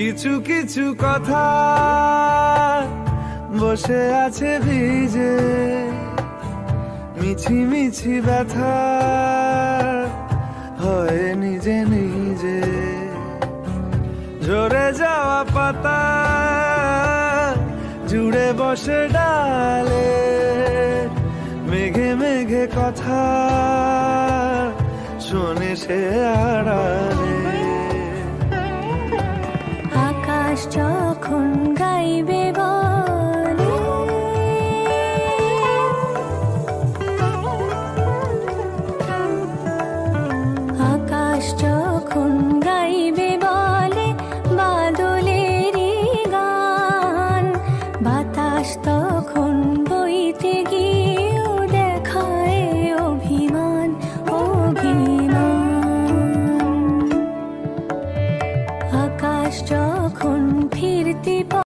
কিছু কিছু কথা বসে আছে ভিজে, মিছি মিছি ব্যথা হয় নিজে নিজে। ঝরে যাওয়া পাতা জুড়ে বসে ডালে, মেঘে মেঘে কথা শোনে সে আড়ালে। আকাশ যখন গাইবে বলে, আকাশ যখন গাইবে বলে বাদলেরই গান, বাতাস তখন বইতে গিয়েও দেখায় অভিমান অভিমান। আকাশ যখন ফিরতে